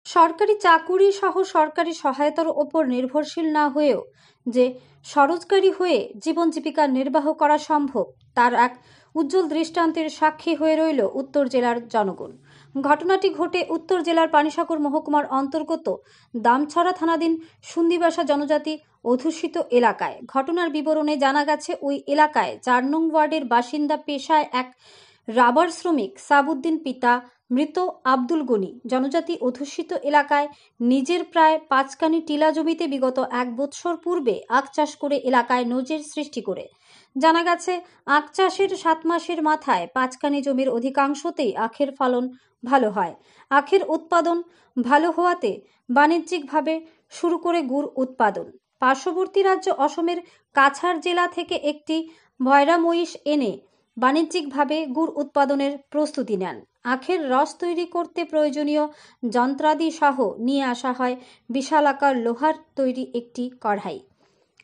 সরকারি চাকুরি সহ সরকারি সহায়তার ওপর নির্ভরশীল না হয়েও যে স্বরোজগারী হয়ে জীবন জীবিকা নির্বাহ করা সম্ভব তার এক উজ্জ্বল দৃষ্টান্তের সাক্ষী হয়ে রইল উত্তর জেলার জনগণ। ঘটনাটি ঘটে উত্তর জেলার পানিসাগর মহকুমার অন্তর্গত দামছড়া থানাধীন সুন্দিবাসা জনজাতি অধ্যুষিত এলাকায়। ঘটনার বিবরণে জানা গেছে, ওই এলাকায় ৪ নং ওয়ার্ডের বাসিন্দা পেশায় এক রাবার শ্রমিক সাবুদ্দিন, পিতা মৃত আব্দুল গনি। জনজাতি অধ্যুষিত এলাকায় নিজের প্রায় ৫ কানি টিলা জমিতে বিগত ১ বৎসর পূর্বে আখ চাষ করে এলাকায় নজির সৃষ্টি করে। জানা গেছে, আখ চাষের ৭ মাসের মাথায় ৫ কানি জমির অধিকাংশতেই আখের ফলন ভালো হয়। আখের উৎপাদন ভালো হওয়াতে বাণিজ্যিকভাবে শুরু করে গুড় উৎপাদন। পার্শ্ববর্তী রাজ্য অসমের কাছাড় জেলা থেকে একটি ভয়রা মহিষ এনে বাণিজ্যিকভাবে গুড় উৎপাদনের প্রস্তুতি নেন। আখের রস তৈরি করতে প্রয়োজনীয় যন্ত্রাদি সহ নিয়ে আসা হয় বিশালাকার লোহার তৈরি একটি কড়াই।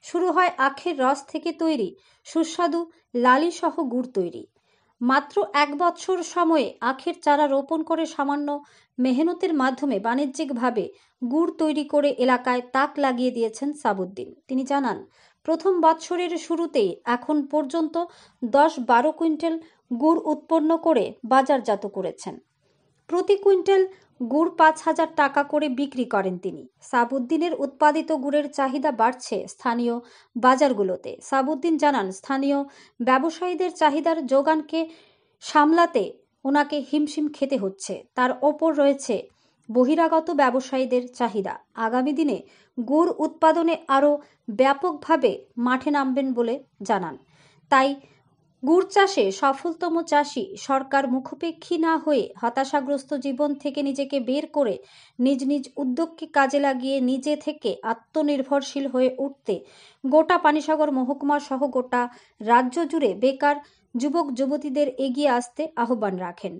শুরু হয় আখের রস থেকে তৈরি সুস্বাদু লালি সহ গুড় তৈরি। মাত্র ১ বছর সময়ে আখের চারা রোপণ করে সামান্য মেহনতের মাধ্যমে বাণিজ্যিকভাবে গুড় তৈরি করে এলাকায় তাক লাগিয়ে দিয়েছেন সাবুদ্দিন। তিনি জানান, প্রথম বৎসরের শুরুতেই এখন পর্যন্ত ১০-১২ কুইন্টাল গুড় উৎপন্ন করে বাজারজাত করেছেন। প্রতি কুইন্টাল গুড় ৫,০০০ টাকা করে বিক্রি করেন তিনি। সাবুদ্দিনের উৎপাদিত গুড়ের চাহিদা বাড়ছে স্থানীয় বাজারগুলোতে। সাবুদ্দিন জানান, স্থানীয় ব্যবসায়ীদের চাহিদার যোগানকে সামলাতে ওনাকে হিমশিম খেতে হচ্ছে। তার ওপর রয়েছে বহিরাগত ব্যবসায়ীদের চাহিদা। আগামী দিনে গুড় উৎপাদনে আরও ব্যাপকভাবে মাঠে নামবেন বলে জানান। তাই গুড় চাষে সফলতম চাষি সরকার মুখাপেক্ষী না হয়ে হতাশাগ্রস্ত জীবন থেকে নিজেকে বের করে নিজ নিজ উদ্যোগকে কাজে লাগিয়ে নিজে থেকে আত্মনির্ভরশীল হয়ে উঠতে গোটা পানিসাগর মহকুমা সহ গোটা রাজ্য জুড়ে বেকার যুবক যুবতীদের এগিয়ে আসতে আহ্বান রাখেন।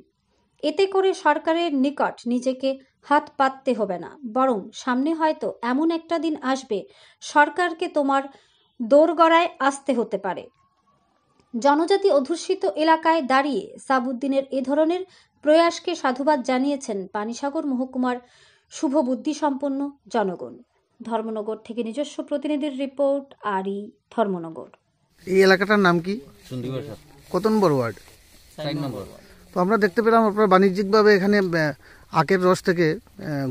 এতে করে সরকারের নিকট নিজেকে হাত পাততে হবে না, বরং সামনে হয়তো এমন একটা দিন আসবে সরকারকে তোমার দোরগড়ায় আসতে হতে পারে। জনজাতি অধ্যুষিত এলাকায় দাঁড়িয়ে সাবুদ্দিনের এ ধরনের প্রয়াসকে সাধুবাদ জানিয়েছেন পানিসাগর মহকুমার শুভ বুদ্ধিসম্পন্ন জনগণ। ধর্মনগর থেকে নিজস্ব প্রতিনিধির রিপোর্ট, আরই ধর্মনগর। এই এলাকাটার নাম কি? সুন্দিবাসা। কত নম্বর ওয়ার্ড? ৪ নম্বর। তো আমরা দেখতে পেলাম আপনারা বাণিজ্যিকভাবে এখানে আখের রস থেকে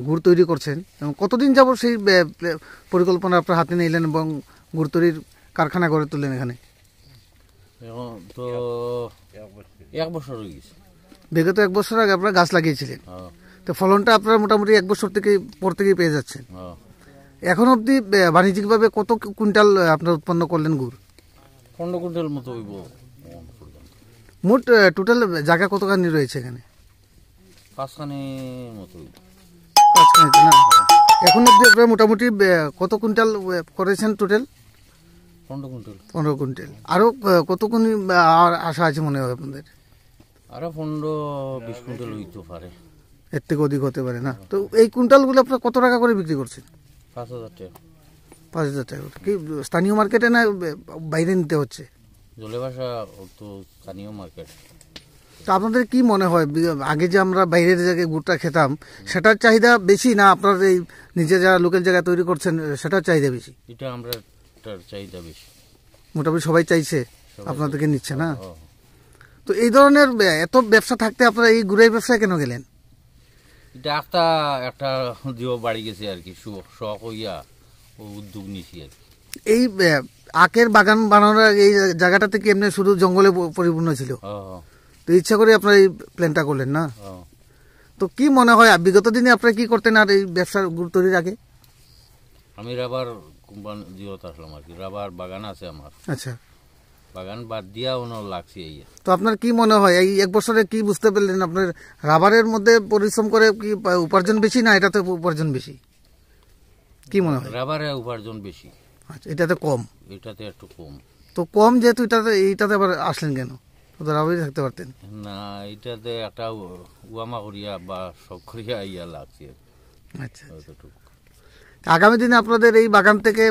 গুড় তৈরি করছেন। এবং কতদিন যাবত সেই পরিকল্পনা আপনার হাতে নিলেন এবং গুড় তৈরির কারখানা গড়ে তুললেন এখানে? এখন তো ১ বছর হয়ে গেছে। বিগত ১ বছর আগে আপনারা গাছ লাগিয়েছিলেন, তো ফলনটা আপনারা মোটামুটি 1 বছর থেকে পর থেকেই পেয়ে যাচ্ছেন। এখন অবধি বাণিজ্যিকভাবে কত কুইন্টাল আপনারা উৎপন্ন করলেন গুড়? ১৫ কুইন্টাল মতো হইব। মোট টোটাল জায়গা কতখানি রয়েছে এখানে? ৫ খানি মতো হইব। ৫ খানি না? এখন অবধি আপনারা মোটামুটি কত কুইন্টাল করেছেন টোটাল? ১৫ কুইন্টাল। ১৫ কুইন্টাল। আরও কতক্ষণ আশা আছে মনে হয় আপনাদের? আরো ১৫-২০ কুইন্টাল হইতে পারে। এর থেকে অধিক হতে পারে না? তো এই কুইন্টালগুলো আপনারা কত টাকা করে বিক্রি করছেন? ৫,০০০ টাকা। ৫,০০০ টাকা। কি স্থানীয় মার্কেটে না বাইরে নিতে হচ্ছে? জলেবাসা তো স্থানীয় মার্কেট। তো আপনাদের কি মনে হয়, আগে যে আমরা বাইরের জায়গায় গুড়টা খেতাম সেটার চাহিদা বেশি, না আপনার এই নিজে যারা লোকাল জায়গায় তৈরি করছেন সেটার চাহিদা বেশি? এটা আমরা চাহিদা বেশি। মোটামুটি সবাই চাইছে, আপনাদেরকে নিচ্ছে না? তো এই ধরনের এত ব্যবসা থাকতে আপনারা এই গুড়ের ব্যবসায় কেন গেলেন? এটা একটা দিও বাড়ি গেছে আর কি, শখ হইয়া উদ্যোগ নিছি আর কি। এই আখের বাগান বানানোর এই জায়গাটা থেকে এমনি শুধু জঙ্গলে পরিপূর্ণ ছিল, তো ইচ্ছা করে আপনার এই প্ল্যানটা করলেন না? তো কি মনে হয় বিগত দিনে আপনারা কি করতেন আর এই ব্যবসার গুড় তৈরির আগে? আমি রাবার কোম্পানি দিওতে আসলাম আর কি, রাবার বাগান আছে আমার। আচ্ছা, বাগান বাদ দিয়া অন্য লাগছে এই। তো আপনার কি মনে হয় এই 1 বছরে কি বুঝতে পারলেন আপনার রাবারের মধ্যে পরিশ্রম করে কি উপার্জন বেশি না এটাতে উপার্জন বেশি? কি মনে হয়? রাবারে উপার্জন বেশি। আচ্ছা, এটাতে কম? এটাতে একটু কম। তো কম যেহেতু এইটাতে আবার আসলেন কেন? তো রাবারই থাকতে পারতেন না, এটাতে একটা উয়ামা করিয়া বা শখ করিয়া ইয়া লাগছে। আচ্ছা, আগামী দিনে আপনাদের এই বাগান থেকে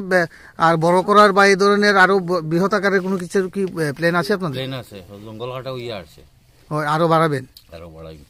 আর বড় করার বা এই ধরনের আরো বৃহৎ আকারের কোনো কিছু কি প্ল্যান আছে আপনাদের? প্ল্যান আছে, জঙ্গল কাটা ইয়া আছে, আরো বাড়াবেন? আরো বাড়াইবেন।